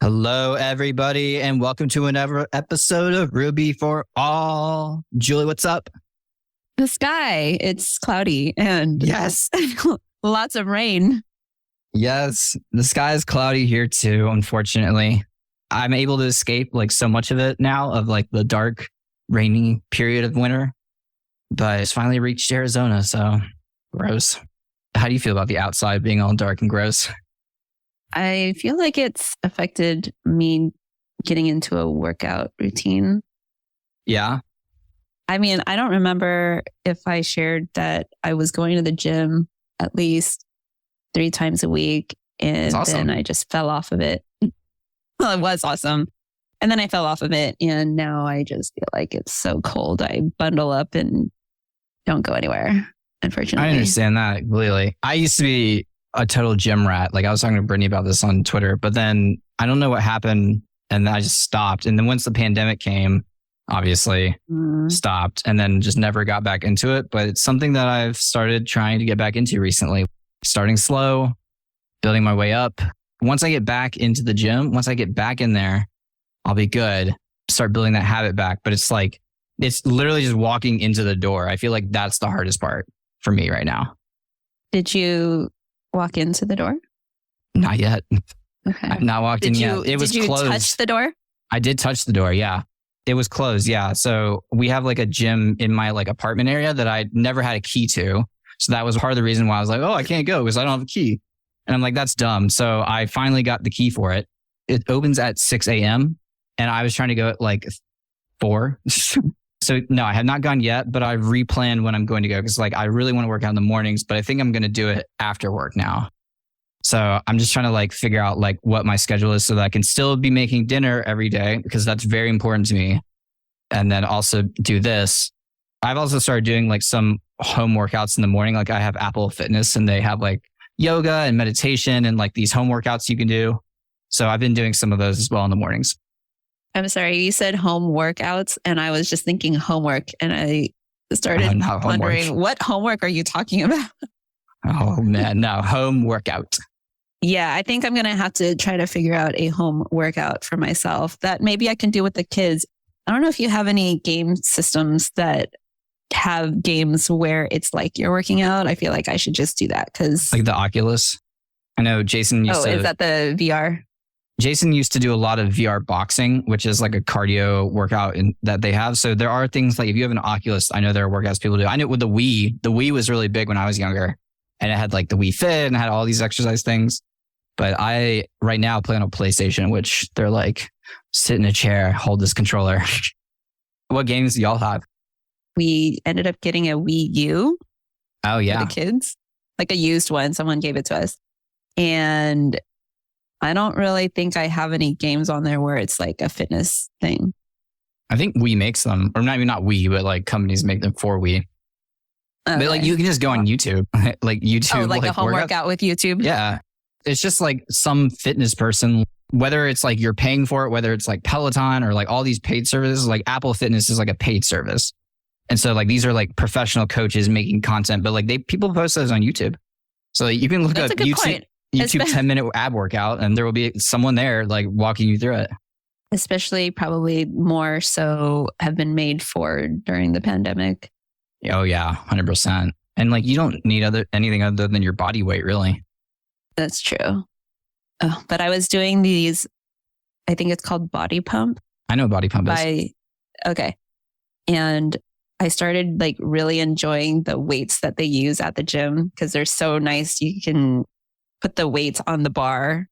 Hello, everybody, and welcome to another episode of Ruby for All. Julie, what's up? The sky, it's cloudy and Yes. lots of rain. Yes, the sky is cloudy here too, unfortunately. I'm able to escape like so much of it now, of like the dark, rainy period of winter. But it's finally reached Arizona, so gross. How do you feel about the outside being all dark and gross? I feel like it's affected me getting into a workout routine. Yeah. I mean, I don't remember if I shared that I was going to the gym at least 3 times a week, and then I just fell off of it. Well, it was awesome. And then I fell off of it, and now I just feel like it's so cold. I bundle up and don't go anywhere, unfortunately. I understand that completely. I used to be a total gym rat. Like I was talking to Brittany about this on Twitter, but then I don't know what happened and I just stopped. And then once the pandemic came, obviously stopped and then just never got back into it. But it's something that I've started trying to get back into recently, starting slow, building my way up. Once I get back into the gym, once I get back in there, I'll be good. Start building that habit back. But it's like, it's literally just walking into the door. I feel like that's the hardest part for me right now. Did you walk into the door? Not yet. Okay. I've not walked in yet. It was closed. Did you touch the door? I did touch the door. Yeah. It was closed. Yeah. So we have like a gym in my like apartment area that I never had a key to. So that was part of the reason why I was like, oh, I can't go because I don't have a key. And I'm like, that's dumb. So I finally got the key for it. It opens at 6 a.m. and I was trying to go at like 4. So no, I have not gone yet, but I've replanned when I'm going to go because like I really want to work out in the mornings, but I think I'm going to do it after work now. So I'm just trying to like figure out like what my schedule is so that I can still be making dinner every day because that's very important to me. And then also do this. I've also started doing like some home workouts in the morning. Like I have Apple Fitness and they have like yoga and meditation and like these home workouts you can do. So I've been doing some of those as well in the mornings. I'm sorry, you said home workouts and I was just thinking homework and I started wondering what homework are you talking about? Oh man, no, home workout. Yeah, I think I'm going to have to try to figure out a home workout for myself that maybe I can do with the kids. I don't know if you have any game systems that have games where it's like you're working out. I feel like I should just do that because... Like the Oculus? I know Jason used to... Oh, is that the VR? Jason used to do a lot of VR boxing, which is like a cardio workout that they have. So there are things like if you have an Oculus, I know there are workouts people do. I know with the Wii was really big when I was younger and it had like the Wii Fit and it had all these exercise things. But I right now play on a PlayStation, which they're like, sit in a chair, hold this controller. What games do y'all have? We ended up getting a Wii U. Oh, yeah. For the kids, like a used one. Someone gave it to us. And I don't really think I have any games on there where it's like a fitness thing. I think Wii makes them, or not Wii, but like companies make them for Wii. Okay. But like you can just go on YouTube, like YouTube. Oh, like a home workout with YouTube? Yeah. It's just like some fitness person, whether it's like you're paying for it, whether it's like Peloton or like all these paid services, like Apple Fitness is like a paid service. And so like these are like professional coaches making content, but like people post those on YouTube. So like, you can look up YouTube 10-minute ab workout and there will be someone there like walking you through it. Especially probably more so have been made for during the pandemic. Oh yeah, 100%. And like you don't need anything other than your body weight, really. That's true. Oh, but I was doing these, I think it's called Body Pump. I know Body Pump is. Okay. And I started like really enjoying the weights that they use at the gym because they're so nice. You can put the weights on the bar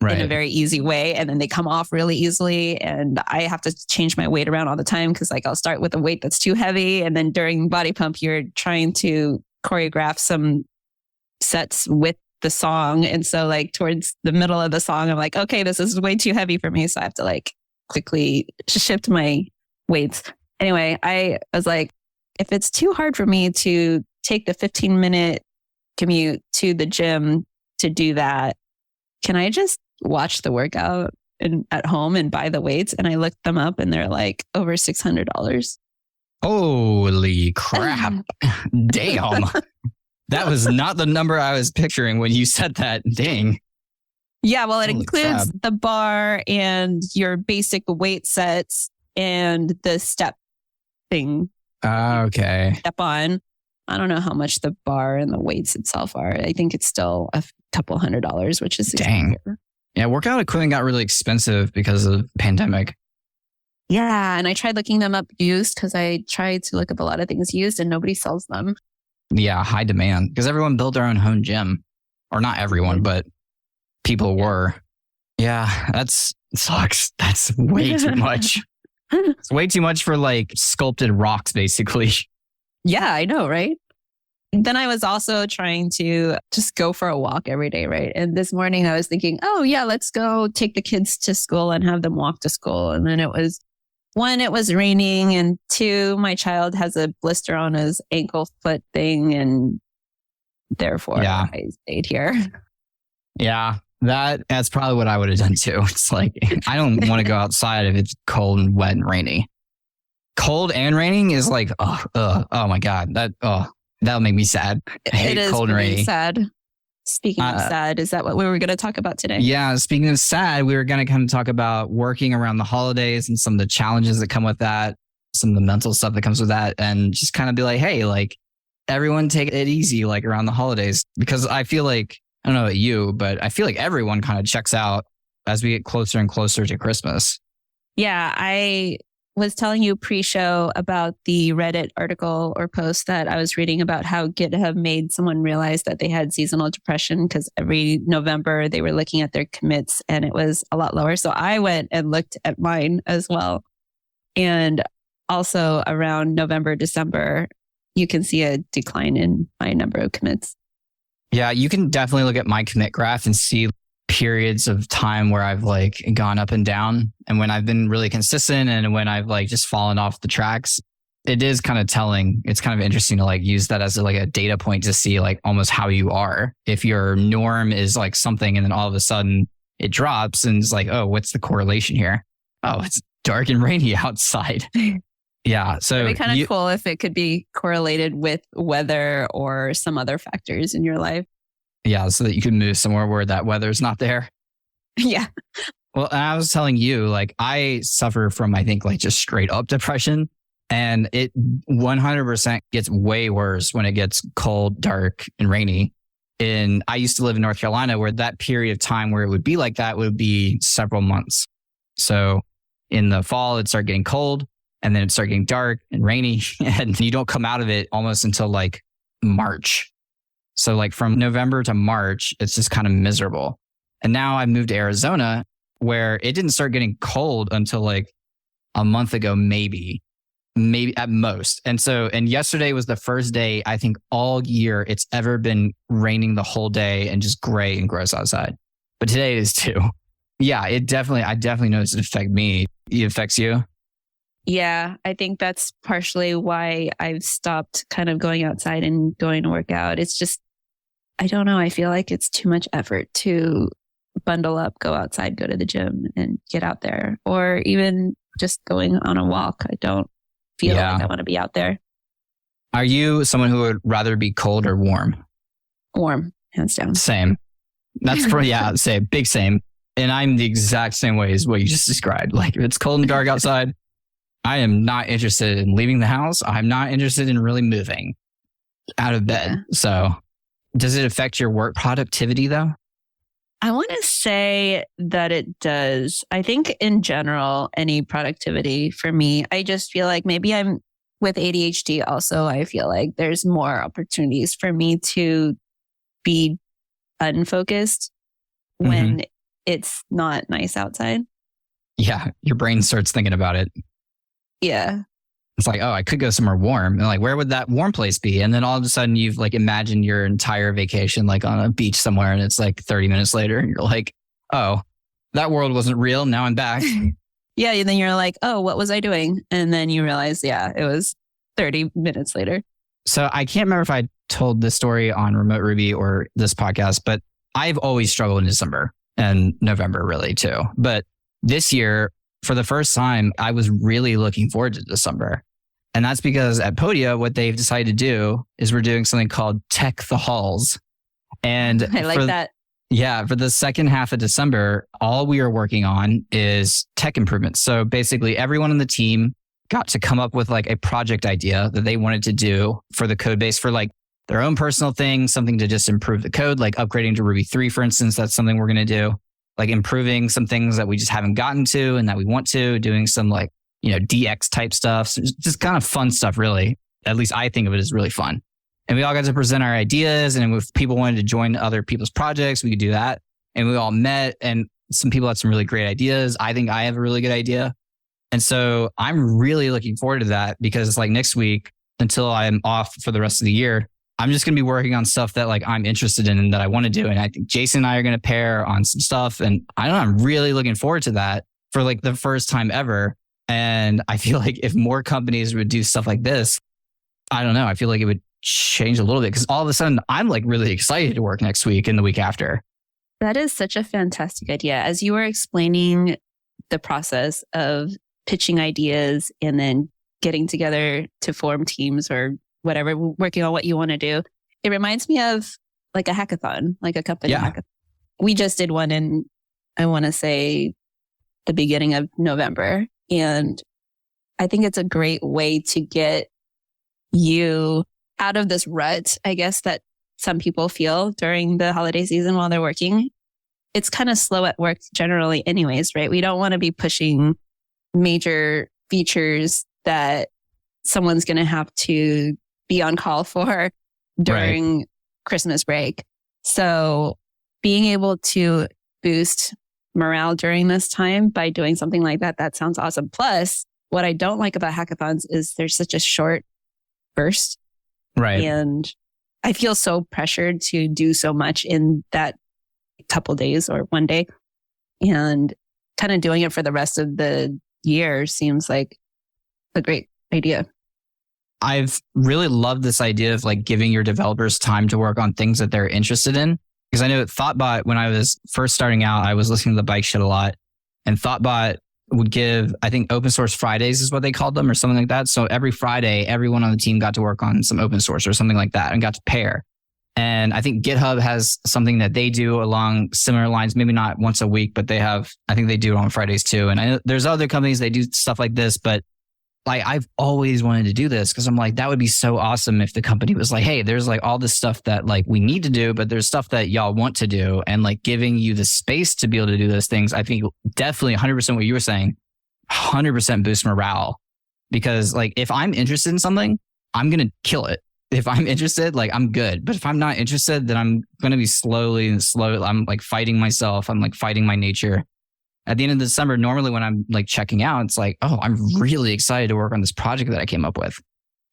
in a very easy way and then they come off really easily. And I have to change my weight around all the time because like I'll start with a weight that's too heavy. And then during Body Pump, you're trying to choreograph some sets with the song. And so like towards the middle of the song, I'm like, okay, this is way too heavy for me. So I have to like quickly shift my weights. Anyway, I was like, if it's too hard for me to take the 15-minute commute to the gym to do that, can I just watch the workout at home and buy the weights? And I looked them up and they're like over $600. Holy crap. Damn. That was not the number I was picturing when you said that. Dang. Yeah, well, it Holy includes crap. the bar and your basic weight sets and the step thing. Okay. Step on. I don't know how much the bar and the weights itself are. I think it's still a couple $100, which is Dang. expensive. Yeah, workout equipment got really expensive because of the pandemic. Yeah, and I tried looking them up used because I tried to look up a lot of things used and nobody sells them. Yeah, high demand because everyone built their own home gym. Or not everyone, but people were. Yeah, that's sucks. That's way too much. It's way too much for like sculpted rocks, basically. Yeah, I know, right? Then I was also trying to just go for a walk every day, right? And this morning I was thinking, oh yeah, let's go take the kids to school and have them walk to school. And then it was, one, it was raining, and two, my child has a blister on his ankle foot thing, and therefore I stayed here. Yeah, that's probably what I would have done too. It's like, I don't want to go outside if it's cold and wet and rainy. Cold and raining is like, oh my God, that'll make me sad. I hate cold and rainy. Sad. Speaking of sad, is that what we were going to talk about today? Yeah, speaking of sad, we were going to kind of talk about working around the holidays and some of the challenges that come with that, some of the mental stuff that comes with that, and just kind of be like, hey, like everyone take it easy, like around the holidays, because I feel like, I don't know about you, but I feel like everyone kind of checks out as we get closer and closer to Christmas. Yeah, I was telling you pre-show about the Reddit article or post that I was reading about how GitHub made someone realize that they had seasonal depression because every November they were looking at their commits and it was a lot lower. So I went and looked at mine as well. And also around November, December, you can see a decline in my number of commits. Yeah, you can definitely look at my commit graph and see periods of time where I've like gone up and down, and when I've been really consistent and when I've like just fallen off the tracks. It is kind of telling. It's kind of interesting to like use that as like a data point to see like almost how you are. If your norm is like something and then all of a sudden it drops and it's like, oh, what's the correlation here? Oh, it's dark and rainy outside. Yeah. So it'd be kind of cool if it could be correlated with weather or some other factors in your life. Yeah, so that you can move somewhere where that weather's not there. Yeah. Well, and I was telling you, like, I suffer from, I think, like just straight up depression. And it 100% gets way worse when it gets cold, dark, and rainy. And I used to live in North Carolina where that period of time where it would be like that would be several months. So in the fall, it'd start getting cold and then it'd start getting dark and rainy. And you don't come out of it almost until like March. So like from November to March, it's just kind of miserable. And now I've moved to Arizona where it didn't start getting cold until like a month ago, maybe at most. And yesterday was the first day, I think all year it's ever been raining the whole day and just gray and gross outside. But today it is too. Yeah, I definitely noticed it affect me. It affects you. Yeah, I think that's partially why I've stopped kind of going outside and going to work out. It's just, I don't know. I feel like it's too much effort to bundle up, go outside, go to the gym and get out there, or even just going on a walk. I don't feel like I want to be out there. Are you someone who would rather be cold or warm? Warm, hands down. Same. That's same, big same. And I'm the exact same way as what you just described. Like if it's cold and dark outside, I am not interested in leaving the house. I'm not interested in really moving out of bed. Yeah. So does it affect your work productivity though? I want to say that it does. I think in general, any productivity for me, I just feel like maybe I'm with ADHD also. I feel like there's more opportunities for me to be unfocused when it's not nice outside. Yeah. Your brain starts thinking about it. Yeah. It's like, oh, I could go somewhere warm. And like, where would that warm place be? And then all of a sudden you've like imagined your entire vacation like on a beach somewhere and it's like 30 minutes later and you're like, oh, that world wasn't real. Now I'm back. Yeah. And then you're like, oh, what was I doing? And then you realize, yeah, it was 30 minutes later. So I can't remember if I told this story on Remote Ruby or this podcast, but I've always struggled in December and November really too. But this year, for the first time, I was really looking forward to December. And that's because at Podia, what they've decided to do is we're doing something called Tech the Halls. And I like that. Yeah, for the second half of December, all we are working on is tech improvements. So basically everyone on the team got to come up with like a project idea that they wanted to do for the code base for like their own personal thing, something to just improve the code, like upgrading to Ruby 3, for instance. That's something we're going to do, like improving some things that we just haven't gotten to and that we want to, doing some like, DX type stuff. So just kind of fun stuff, really. At least I think of it as really fun. And we all got to present our ideas. And if people wanted to join other people's projects, we could do that. And we all met and some people had some really great ideas. I think I have a really good idea. And so I'm really looking forward to that because like next week, until I'm off for the rest of the year, I'm just going to be working on stuff that like I'm interested in and that I want to do. And I think Jason and I are going to pair on some stuff. And I don't know, I'm really looking forward to that for like the first time ever. And I feel like if more companies would do stuff like this, I don't know, I feel like it would change a little bit because all of a sudden I'm like really excited to work next week and the week after. That is such a fantastic idea. As you were explaining the process of pitching ideas and then getting together to form teams or whatever, working on what you want to do, it reminds me of like a hackathon, like a company hackathon. We just did one in, I want to say, the beginning of November. And I think it's a great way to get you out of this rut, I guess, that some people feel during the holiday season while they're working. It's kind of slow at work generally anyways, right? We don't want to be pushing major features that someone's going to have to be on call for during Christmas break. So being able to boost morale during this time by doing something like that, that sounds awesome. Plus, what I don't like about hackathons is there's such a short burst. Right. And I feel so pressured to do so much in that couple days or one day. And kind of doing it for the rest of the year seems like a great idea. I've really loved this idea of like giving your developers time to work on things that they're interested in. Because I know Thoughtbot, when I was first starting out, I was listening to the bike shit a lot. And Thoughtbot would give, I think open source Fridays is what they called them or something like that. So every Friday, everyone on the team got to work on some open source or something like that and got to pair. And I think GitHub has something that they do along similar lines, maybe not once a week, but they have, I think they do it on Fridays too. And I know there's other companies, they do stuff like this, but like I've always wanted to do this because I'm like, that would be so awesome if the company was like, hey, there's like all this stuff that like we need to do, but there's stuff that y'all want to do. And like giving you the space to be able to do those things, I think definitely 100% what you were saying, 100% boost morale. Because like if I'm interested in something, I'm going to kill it. If I'm interested, like I'm good. But if I'm not interested, then I'm going to be slow. I'm like fighting myself. I'm like fighting my nature. At the end of December, normally when I'm like checking out, it's like, oh, I'm really excited to work on this project that I came up with.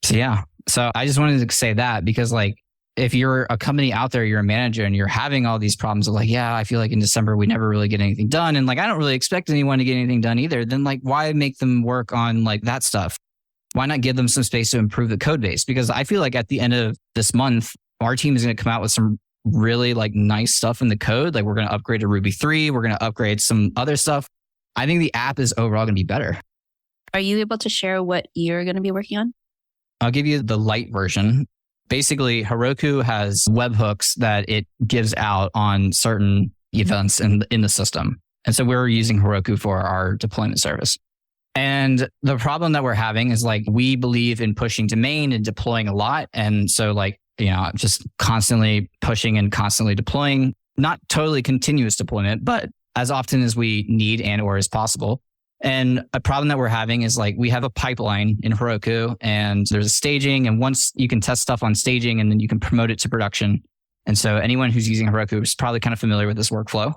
So yeah. So I just wanted to say that because like, if you're a company out there, you're a manager and you're having all these problems of like, yeah, I feel like in December, we never really get anything done. And like, I don't really expect anyone to get anything done either. Then like, why make them work on like that stuff? Why not give them some space to improve the code base? Because I feel like at the end of this month, our team is going to come out with some really like nice stuff in the code. Like we're going to upgrade to Ruby 3. We're going to upgrade some other stuff. I think the app is overall going to be better. Are you able to share what you're going to be working on? I'll give you the light version. Basically, Heroku has webhooks that it gives out on certain events in the system. And so we're using Heroku for our deployment service. And the problem that we're having is like, we believe in pushing to main and deploying a lot. And so like, just constantly pushing and constantly deploying, not totally continuous deployment, but as often as we need and or as possible. And a problem that we're having is like, we have a pipeline in Heroku and there's a staging. And once you can test stuff on staging and then you can promote it to production. And so anyone who's using Heroku is probably kind of familiar with this workflow.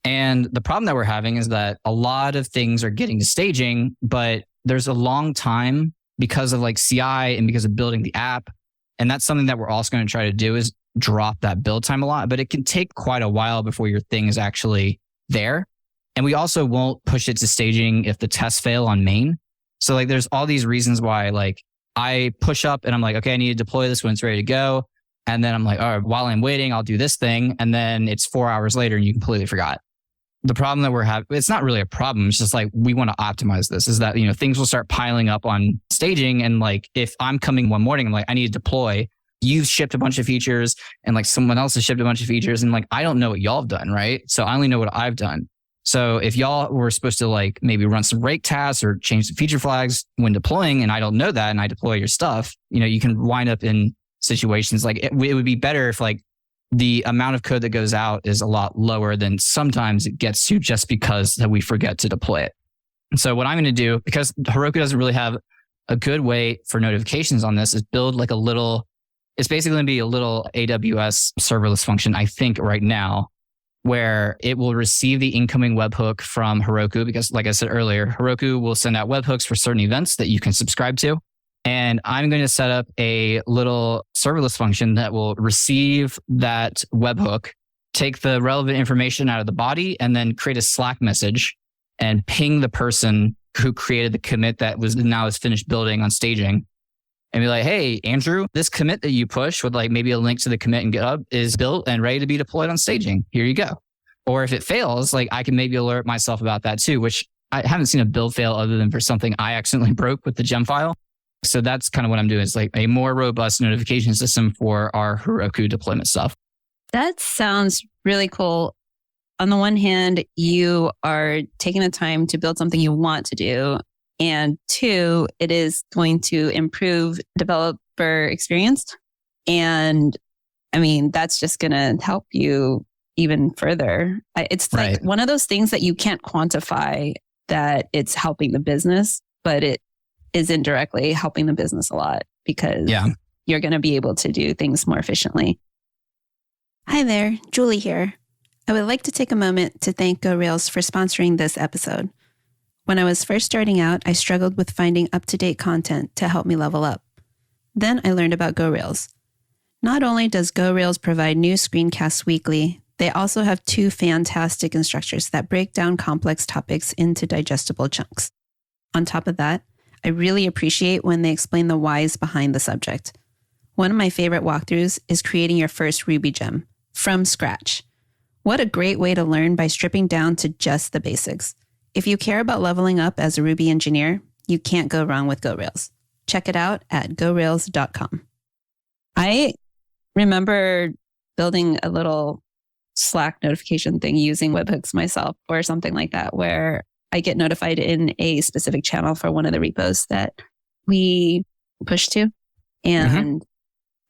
And the problem that we're having is that a lot of things are getting to staging, but there's a long time because of like CI and because of building the app. And that's something that we're also going to try to do is drop that build time a lot, but it can take quite a while before your thing is actually there. And we also won't push it to staging if the tests fail on main. So like there's all these reasons why like I push up and I'm like, okay, I need to deploy this when it's ready to go. And then I'm like, all right, while I'm waiting, I'll do this thing. And then it's 4 hours later and you completely forgot. The problem that we're having, it's not really a problem. It's just like, we want to optimize this is that, things will start piling up on staging. And like, if I'm coming one morning, I'm like, I need to deploy. you've shipped a bunch of features and like someone else has shipped a bunch of features and like, I don't know what y'all have done, right? So I only know what I've done. So if y'all were supposed to like maybe run some rake tasks or change the feature flags when deploying, and I don't know that and I deploy your stuff, you can wind up in situations like it would be better if like the amount of code that goes out is a lot lower than sometimes it gets to just because that we forget to deploy it. And so what I'm going to do, because Heroku doesn't really have a good way for notifications on this, is build like it's basically going to be a little AWS serverless function, I think right now, where it will receive the incoming webhook from Heroku. Because like I said earlier, Heroku will send out webhooks for certain events that you can subscribe to. And I'm going to set up a little serverless function that will receive that webhook, take the relevant information out of the body, and then create a Slack message and ping the person who created the commit that now is finished building on staging, and be like, hey, Andrew, this commit that you push with like maybe a link to the commit in GitHub is built and ready to be deployed on staging. Here you go. Or if it fails, like I can maybe alert myself about that too, which I haven't seen a build fail other than for something I accidentally broke with the gem file. So that's kind of what I'm doing. It's like a more robust notification system for our Heroku deployment stuff. That sounds really cool. On the one hand, you are taking the time to build something you want to do. And two, it is going to improve developer experience. And I mean, that's just going to help you even further. It's like one of those things that you can't quantify that it's helping the business, but it is indirectly helping the business a lot because you're going to be able to do things more efficiently. Hi there, Julie here. I would like to take a moment to thank GoRails for sponsoring this episode. When I was first starting out, I struggled with finding up-to-date content to help me level up. Then I learned about GoRails. Not only does GoRails provide new screencasts weekly, they also have 2 fantastic instructors that break down complex topics into digestible chunks. On top of that, I really appreciate when they explain the whys behind the subject. One of my favorite walkthroughs is creating your first Ruby gem from scratch. What a great way to learn by stripping down to just the basics. If you care about leveling up as a Ruby engineer, you can't go wrong with GoRails. Check it out at gorails.com. I remember building a little Slack notification thing using webhooks myself or something like that, where I get notified in a specific channel for one of the repos that we push to. And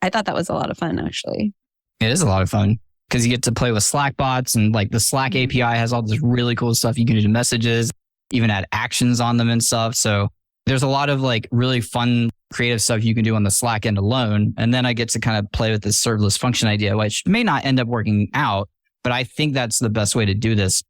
I thought that was a lot of fun, actually. It is a lot of fun because you get to play with Slack bots, and like the Slack API has all this really cool stuff. You can do messages, even add actions on them and stuff. So there's a lot of like really fun, creative stuff you can do on the Slack end alone. And then I get to kind of play with this serverless function idea, which may not end up working out, but I think that's the best way to do this.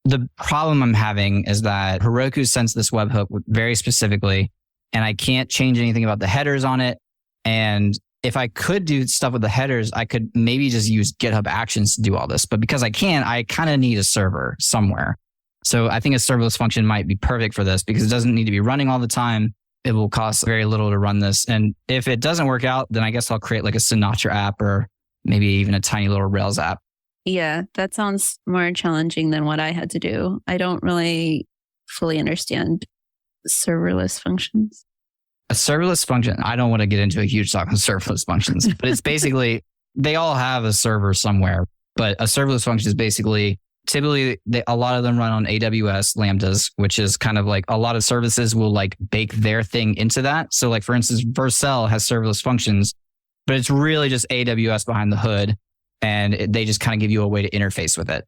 The problem I'm having is that Heroku sends this webhook very specifically, and I can't change anything about the headers on it. And if I could do stuff with the headers, I could maybe just use GitHub Actions to do all this. But because I can't, I kind of need a server somewhere. So I think a serverless function might be perfect for this because it doesn't need to be running all the time. It will cost very little to run this. And if it doesn't work out, then I guess I'll create like a Sinatra app or maybe even a tiny little Rails app. Yeah, that sounds more challenging than what I had to do. I don't really fully understand serverless functions. A serverless function, I don't want to get into a huge talk on serverless functions, but it's basically, they all have a server somewhere, but a serverless function is basically, typically a lot of them run on AWS Lambdas, which is kind of like a lot of services will like bake their thing into that. So like, for instance, Vercel has serverless functions, but it's really just AWS behind the hood. And they just kind of give you a way to interface with it.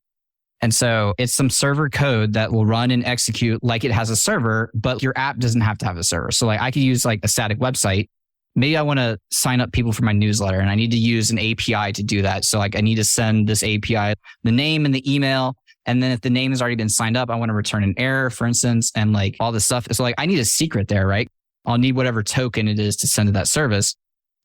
And so it's some server code that will run and execute like it has a server, but your app doesn't have to have a server. So like I could use like a static website. Maybe I want to sign up people for my newsletter and I need to use an API to do that. So like I need to send this API, the name and the email. And then if the name has already been signed up, I want to return an error, for instance, and like all this stuff. So like I need a secret there, right? I'll need whatever token it is to send to that service.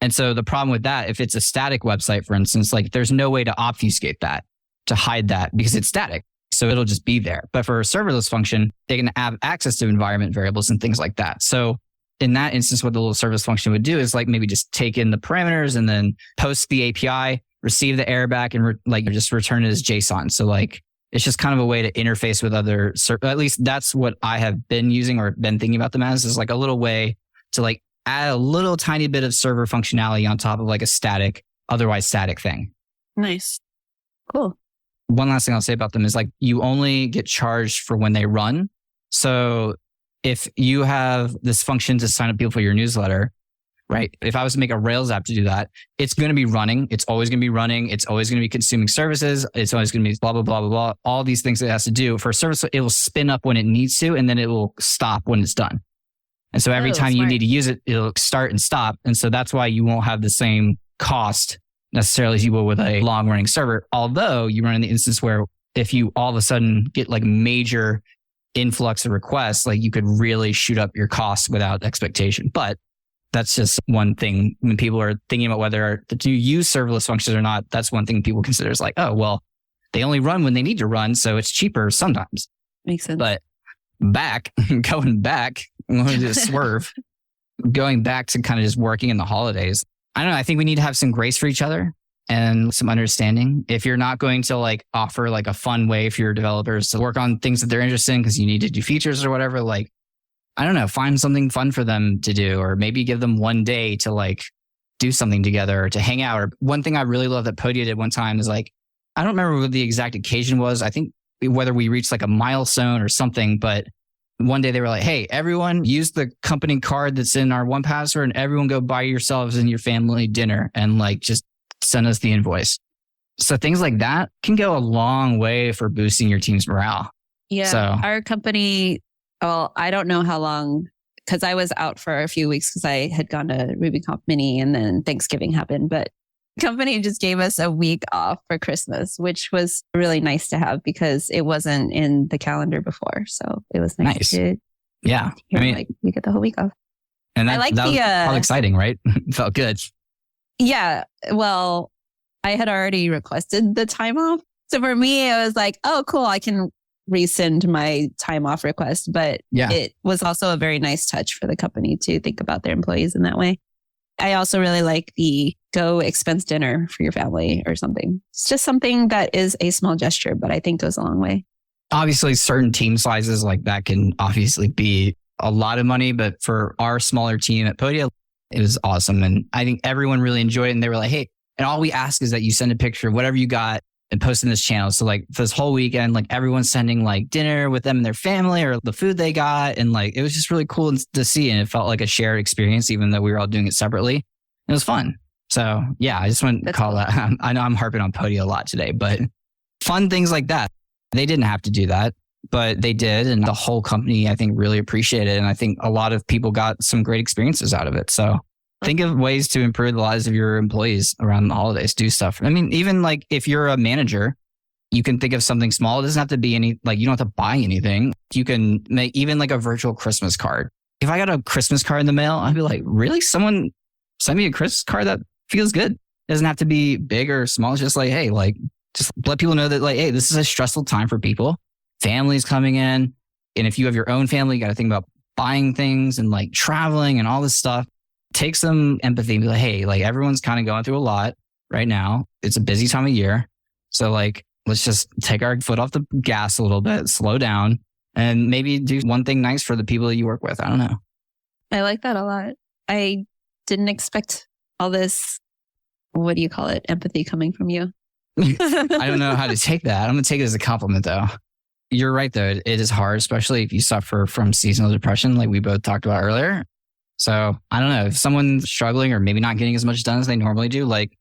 And so the problem with that, if it's a static website, for instance, like there's no way to obfuscate that, to hide that because it's static. So it'll just be there. But for a serverless function, they can have access to environment variables and things like that. So in that instance, what the little service function would do is like maybe just take in the parameters and then post the API, receive the error back and just return it as JSON. So like it's just kind of a way to interface with at least that's what I have been using or been thinking about them as, is like a little way to like add a little tiny bit of server functionality on top of like a otherwise static thing. Nice. Cool. One last thing I'll say about them is like you only get charged for when they run. So if you have this function to sign up people for your newsletter, right? If I was to make a Rails app to do that, it's going to be running. It's always going to be running. It's always going to be consuming services. It's always going to be blah, blah, blah, blah, blah. All these things that it has to do for a service. It will spin up when it needs to, and then it will stop when it's done. And so every time you need to use it, it'll start and stop. And so that's why you won't have the same cost necessarily as you will with a long running server. Although you run in the instance where if you all of a sudden get like major influx of requests, like you could really shoot up your costs without expectation. But that's just one thing when people are thinking about whether to use serverless functions or not. That's one thing people consider is like, oh, well, they only run when they need to run. So it's cheaper sometimes. Makes sense. But going back, I'm going to just swerve, going back to kind of just working in the holidays. I don't know. I think we need to have some grace for each other and some understanding. If you're not going to like offer like a fun way for your developers to work on things that they're interested in because you need to do features or whatever, like, I don't know, find something fun for them to do, or maybe give them one day to like do something together or to hang out. Or one thing I really love that Podia did one time is like, I don't remember what the exact occasion was. I think whether we reached like a milestone or something, but one day they were like, hey, everyone use the company card that's in our 1Password and everyone go buy yourselves and your family dinner and like just send us the invoice. So things like that can go a long way for boosting your team's morale. Yeah. So our company, well, I don't know how long, because I was out for a few weeks because I had gone to RubyConf Mini and then Thanksgiving happened. But the company just gave us a week off for Christmas, which was really nice to have because it wasn't in the calendar before. So it was nice. To yeah. I mean, like you get the whole week off. And that was all exciting, right? It felt good. Yeah. Well, I had already requested the time off. So for me, it was like, oh, cool. I can rescind my time off request. But it was also a very nice touch for the company to think about their employees in that way. I also really like the go expense dinner for your family or something. It's just something that is a small gesture, but I think goes a long way. Obviously, certain team sizes like that can obviously be a lot of money. But for our smaller team at Podia, it was awesome. And I think everyone really enjoyed it. And they were like, hey, and all we ask is that you send a picture of whatever you got and post in this channel. So like for this whole weekend, like everyone's sending like dinner with them and their family or the food they got. And like, it was just really cool to see. And it felt like a shared experience, even though we were all doing it separately. It was fun. So yeah, I just want to call that. I know I'm harping on Podia a lot today, but fun things like that. They didn't have to do that, but they did. And the whole company, I think, really appreciated it. And I think a lot of people got some great experiences out of it. So think of ways to improve the lives of your employees around the holidays. Do stuff. I mean, even like if you're a manager, you can think of something small. It doesn't have to be you don't have to buy anything. You can make even like a virtual Christmas card. If I got a Christmas card in the mail, I'd be like, really? Someone send me a Christmas card that feels good. It doesn't have to be big or small. It's just like, hey, like just let people know that like, hey, this is a stressful time for people. Families coming in. And if you have your own family, you got to think about buying things and like traveling and all this stuff. Take some empathy and be like, hey, like everyone's kind of going through a lot right now. It's a busy time of year. So like, let's just take our foot off the gas a little bit, slow down, and maybe do one thing nice for the people that you work with. I don't know. I like that a lot. I didn't expect all this, what do you call it? Empathy coming from you. I don't know how to take that. I'm going to take it as a compliment though. You're right though. It is hard, especially if you suffer from seasonal depression, like we both talked about earlier. So I don't know if someone's struggling or maybe not getting as much done as they normally do, like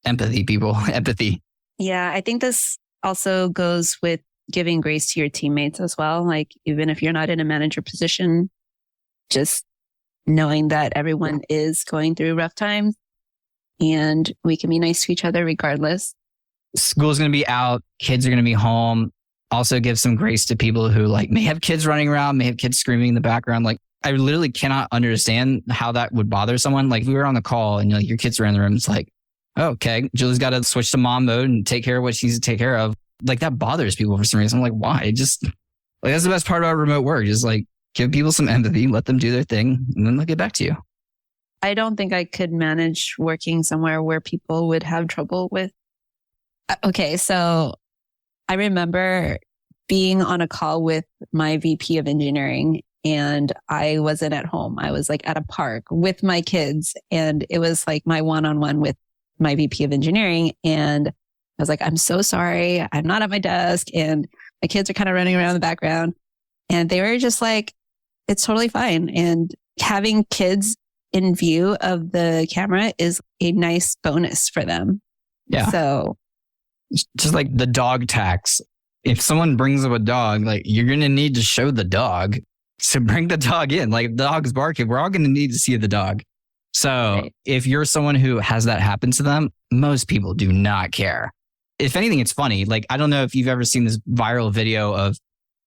empathy, people, empathy. Yeah. I think this also goes with giving grace to your teammates as well. Like even if you're not in a manager position, just knowing that everyone is going through rough times and we can be nice to each other regardless. School's going to be out. Kids are going to be home. Also give some grace to people who like may have kids running around, may have kids screaming in the background. Like I literally cannot understand how that would bother someone. Like we were on the call and like your kids are in the room. It's like, oh, okay, Julie's got to switch to mom mode and take care of what she needs to take care of. Like that bothers people for some reason. I'm like, why? Just like, that's the best part about remote work. Just like give people some empathy, let them do their thing, and then they'll get back to you. I don't think I could manage working somewhere where people would have trouble with. Okay. So I remember being on a call with my VP of engineering and I wasn't at home. I was like at a park with my kids, and it was like my one-on-one with my VP of engineering. And I was like, I'm so sorry. I'm not at my desk. And my kids are kind of running around in the background. And they were just like, it's totally fine. And having kids in view of the camera is a nice bonus for them. Yeah. So just like the dog tax. If someone brings up a dog, like you're going to need to show the dog. So bring the dog in. Like the dog's barking. We're all going to need to see the dog. So if you're someone who has that happen to them, most people do not care. If anything, it's funny. Like, I don't know if you've ever seen this viral video of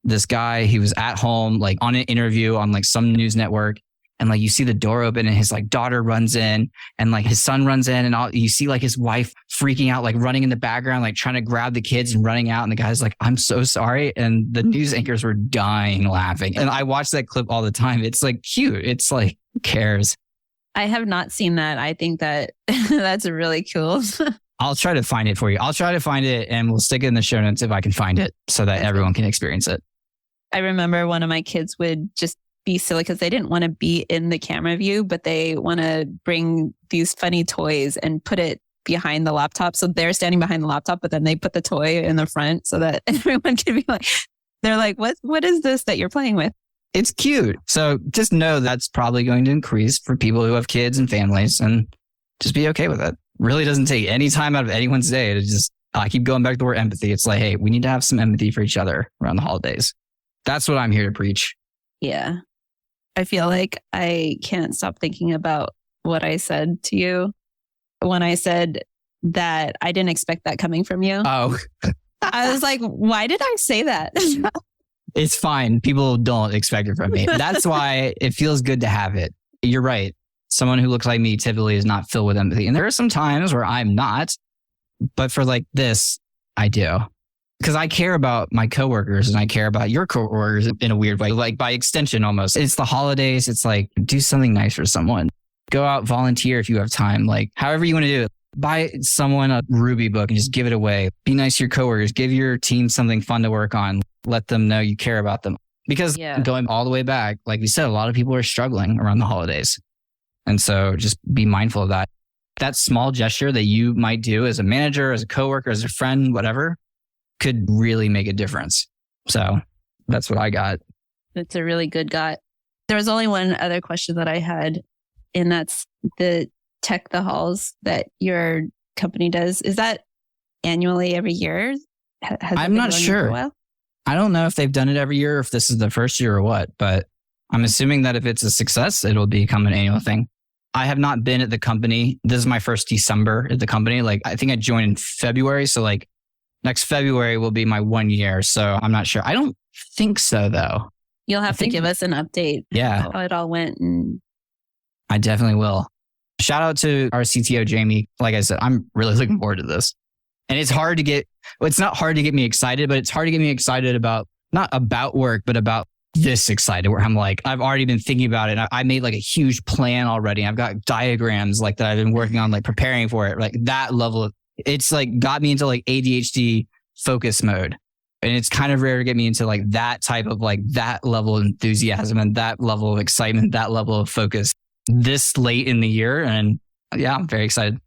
this guy. He was at home, like on an interview on like some news network. And like you see the door open and his like daughter runs in and like his son runs in and you see like his wife freaking out, like running in the background, like trying to grab the kids and running out. And the guy's like, I'm so sorry. And the news anchors were dying laughing. And I watch that clip all the time. It's like cute. It's like, who cares? I have not seen that. I think that that's really cool. I'll try to find it for you. I'll try to find it and we'll stick it in the show notes if I can find it so that everyone can experience it. I remember one of my kids would just be silly because they didn't want to be in the camera view, but they want to bring these funny toys and put it behind the laptop. So they're standing behind the laptop, but then they put the toy in the front so that everyone can be like, they're like, what is this that you're playing with? It's cute. So just know that's probably going to increase for people who have kids and families, and just be okay with it. Really doesn't take any time out of anyone's day to just, I keep going back to the word empathy. It's like, hey, we need to have some empathy for each other around the holidays. That's what I'm here to preach. Yeah. I feel like I can't stop thinking about what I said to you when I said that I didn't expect that coming from you. Oh, I was like, why did I say that? It's fine. People don't expect it from me. That's why it feels good to have it. You're right. Someone who looks like me typically is not filled with empathy. And there are some times where I'm not, but for like this, I do. Because I care about my coworkers and I care about your coworkers in a weird way, like by extension almost. It's the holidays. It's like, do something nice for someone. Go out, volunteer if you have time. Like however you want to do it. Buy someone a Ruby book and just give it away. Be nice to your coworkers. Give your team something fun to work on. Let them know you care about them. Because going all the way back, like we said, a lot of people are struggling around the holidays. And so just be mindful of that. That small gesture that you might do as a manager, as a coworker, as a friend, whatever, could really make a difference. So that's what I got. That's a really good got. There was only one other question that I had, and that's the Tech the Halls that your company does. Is that annually every year? I'm not sure. I don't know if they've done it every year or if this is the first year or what, but I'm assuming that if it's a success, it'll become an annual thing. I have not been at the company. This is my first December at the company. Like I think I joined in February. So like next February will be my 1 year. So I'm not sure. I don't think so though. You'll have to give us an update. Yeah. How it all went. And I definitely will. Shout out to our CTO, Jamie. Like I said, I'm really looking forward to this. And it's hard to get, well, it's not hard to get me excited, but it's hard to get me excited about, not about work, but about this excited where I'm like, I've already been thinking about it. I made like a huge plan already. I've got diagrams like that I've been working on, like preparing for it. Like that level of, it's like got me into like ADHD focus mode. And it's kind of rare to get me into like that type of like that level of enthusiasm and that level of excitement, that level of focus this late in the year. And yeah, I'm very excited.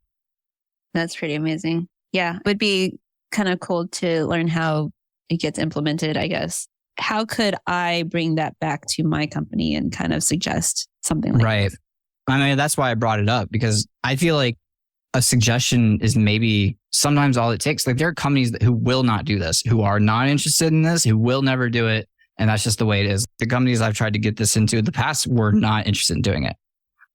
That's pretty amazing. Yeah. It would be kind of cool to learn how it gets implemented, I guess. How could I bring that back to my company and kind of suggest something like right. this? I mean, that's why I brought it up, because I feel like a suggestion is maybe sometimes all it takes. Like there are companies who will not do this, who are not interested in this, who will never do it. And that's just the way it is. The companies I've tried to get this into in the past were not interested in doing it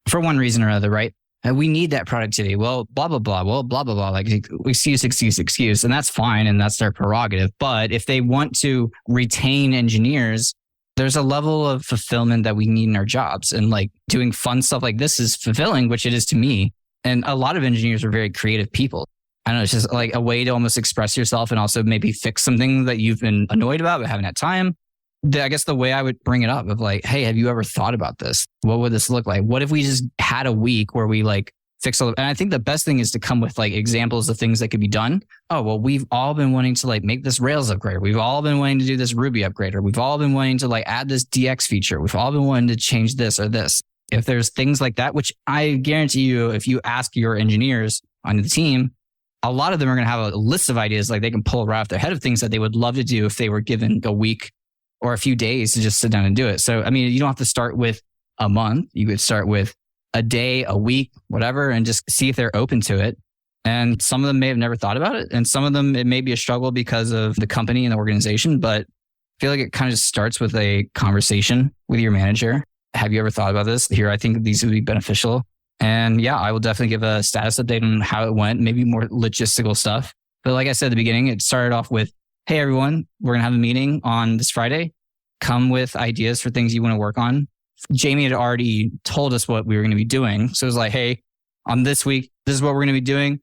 for one reason or another, right? And we need that productivity. Well, blah, blah, blah. Well, blah, blah, blah. Like excuse. And that's fine. And that's their prerogative. But if they want to retain engineers, there's a level of fulfillment that we need in our jobs. And like doing fun stuff like this is fulfilling, which it is to me. And a lot of engineers are very creative people. I don't know, it's just like a way to almost express yourself and also maybe fix something that you've been annoyed about but haven't had time. I guess the way I would bring it up of like, hey, have you ever thought about this? What would this look like? What if we just had a week where we like fix all. And I think the best thing is to come with like examples of things that could be done. Oh, well, we've all been wanting to like make this Rails upgrade. We've all been wanting to do this Ruby upgrade, or we've all been wanting to like add this DX feature. We've all been wanting to change this or this. If there's things like that, which I guarantee you, if you ask your engineers on the team, a lot of them are going to have a list of ideas like they can pull right off their head of things that they would love to do if they were given a week or a few days to just sit down and do it. So, I mean, you don't have to start with a month. You could start with a day, a week, whatever, and just see if they're open to it. And some of them may have never thought about it. And some of them, it may be a struggle because of the company and the organization, but I feel like it kind of just starts with a conversation with your manager. Have you ever thought about this? Here, I think these would be beneficial. And yeah, I will definitely give a status update on how it went, maybe more logistical stuff. But like I said at the beginning, it started off with, hey, everyone, we're going to have a meeting on this Friday. Come with ideas for things you want to work on. Jamie had already told us what we were going to be doing. So it was like, hey, on this week, this is what we're going to be doing.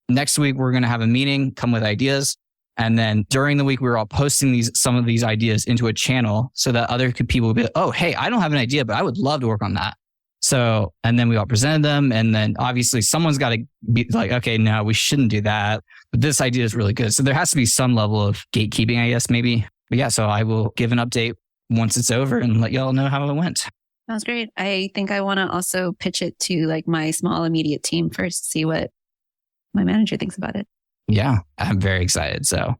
Next week, we're going to have a meeting, come with ideas. And then during the week, we were all posting some of these ideas into a channel so that other people would be like, oh, hey, I don't have an idea, but I would love to work on that. So, and then we all presented them. And then obviously someone's got to be like, okay, no, we shouldn't do that. But this idea is really good. So there has to be some level of gatekeeping, I guess, maybe. But yeah, so I will give an update once it's over and let y'all know how it went. Sounds great. I think I want to also pitch it to like my small immediate team first, see what my manager thinks about it. Yeah, I'm very excited. So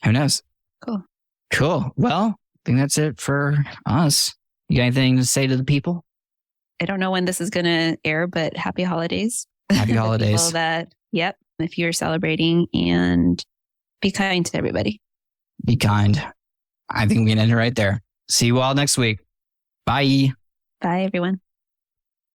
who knows? Cool. Well, I think that's it for us. You got anything to say to the people? I don't know when this is going to air, but happy holidays. Happy holidays. If you're celebrating, and be kind to everybody. Be kind. I think we can end it right there. See you all next week. Bye. Bye, everyone.